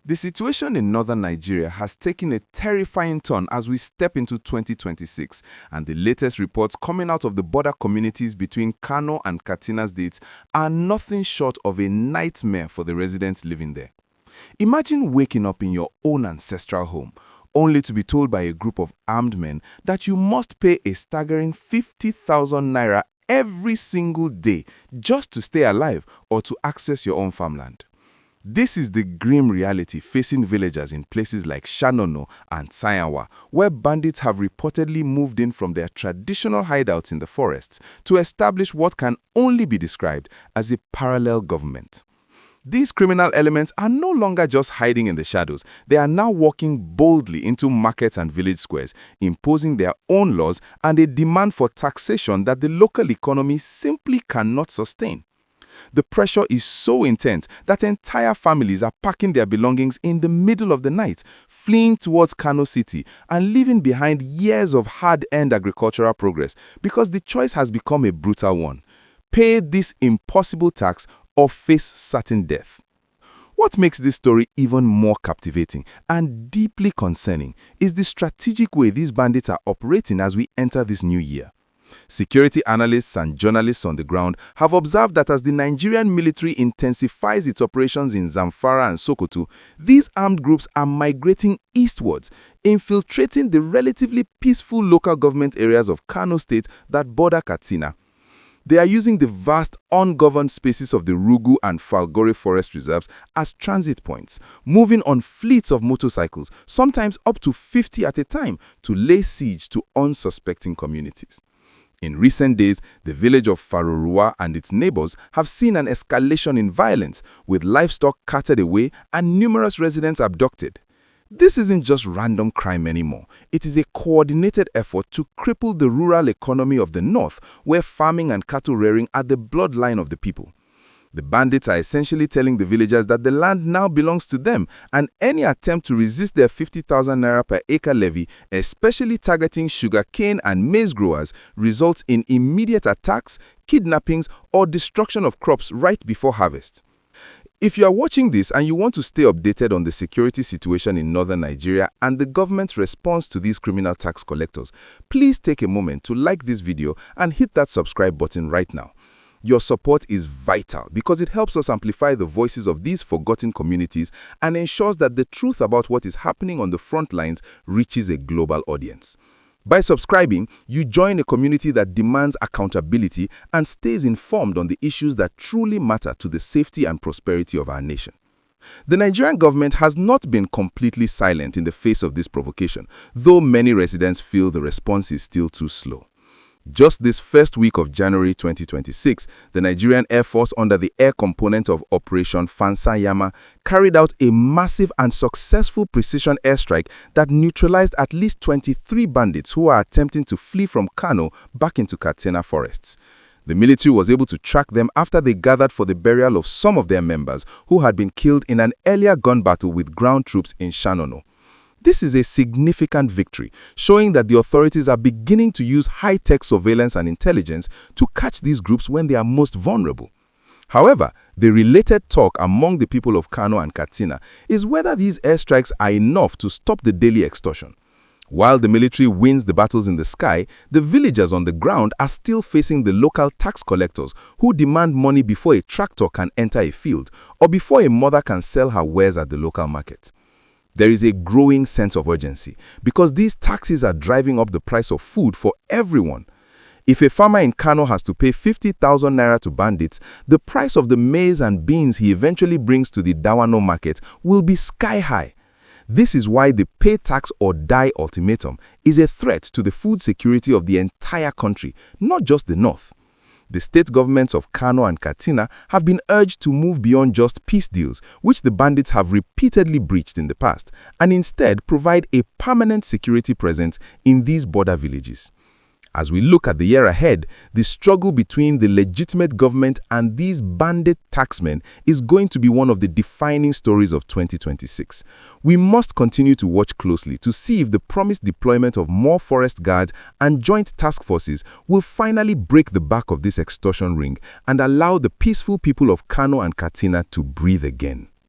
The situation in northern Nigeria has taken a terrifying turn as we step into 2026, and the latest reports coming out of the border communities between Kano and Katsina states are nothing short of a nightmare for the residents living there. Imagine waking up in your own ancestral home, only to be told by a group of armed men that you must pay a staggering 50,000 naira every single day just to stay alive or to access your own farmland. This is the grim reality facing villagers in places like Shanono and Tsanyawa, where bandits have reportedly moved in from their traditional hideouts in the forests to establish what can only be described as a parallel government. These criminal elements are no longer just hiding in the shadows. They are now walking boldly into markets and village squares, imposing their own laws and a demand for taxation that the local economy simply cannot sustain. The pressure is so intense that entire families are packing their belongings in the middle of the night, fleeing towards Kano City and leaving behind years of hard-earned agricultural progress because the choice has become a brutal one: pay this impossible tax or face certain death. What makes this story even more captivating and deeply concerning is the strategic way these bandits are operating as we enter this new year. Security analysts and journalists on the ground have observed that as the Nigerian military intensifies its operations in Zamfara and Sokoto, these armed groups are migrating eastwards, infiltrating the relatively peaceful local government areas of Kano State that border Katsina. They are using the vast, ungoverned spaces of the Rugu and Falgore forest reserves as transit points, moving on fleets of motorcycles, sometimes up to 50 at a time, to lay siege to unsuspecting communities. In recent days, the village of Farorua and its neighbors have seen an escalation in violence, with livestock carted away and numerous residents abducted. This isn't just random crime anymore. It is a coordinated effort to cripple the rural economy of the north, where farming and cattle rearing are the bloodline of the people. The bandits are essentially telling the villagers that the land now belongs to them, and any attempt to resist their 50,000 naira per acre levy, especially targeting sugarcane and maize growers, results in immediate attacks, kidnappings, or destruction of crops right before harvest. If you are watching this and you want to stay updated on the security situation in northern Nigeria and the government's response to these criminal tax collectors, please take a moment to like this video and hit that subscribe button right now. Your support is vital because it helps us amplify the voices of these forgotten communities and ensures that the truth about what is happening on the front lines reaches a global audience. By subscribing, you join a community that demands accountability and stays informed on the issues that truly matter to the safety and prosperity of our nation. The Nigerian government has not been completely silent in the face of this provocation, though many residents feel the response is still too slow. Just this first week of January 2026, the Nigerian Air Force, under the air component of Operation Fansanyama, carried out a massive and successful precision airstrike that neutralized at least 23 bandits who are attempting to flee from Kano back into Katsina forests. The military was able to track them after they gathered for the burial of some of their members who had been killed in an earlier gun battle with ground troops in Shanono. This is a significant victory, showing that the authorities are beginning to use high-tech surveillance and intelligence to catch these groups when they are most vulnerable. However, the related talk among the people of Kano and Katsina is whether these airstrikes are enough to stop the daily extortion. While the military wins the battles in the sky, the villagers on the ground are still facing the local tax collectors who demand money before a tractor can enter a field or before a mother can sell her wares at the local market. There is a growing sense of urgency because these taxes are driving up the price of food for everyone. If a farmer in Kano has to pay 50,000 naira to bandits, the price of the maize and beans he eventually brings to the Dawano market will be sky high. This is why the pay tax or die ultimatum is a threat to the food security of the entire country, not just the north. The state governments of Kano and Katsina have been urged to move beyond just peace deals, which the bandits have repeatedly breached in the past, and instead provide a permanent security presence in these border villages. As we look at the year ahead, the struggle between the legitimate government and these bandit taxmen is going to be one of the defining stories of 2026. We must continue to watch closely to see if the promised deployment of more forest guards and joint task forces will finally break the back of this extortion ring and allow the peaceful people of Kano and Katsina to breathe again.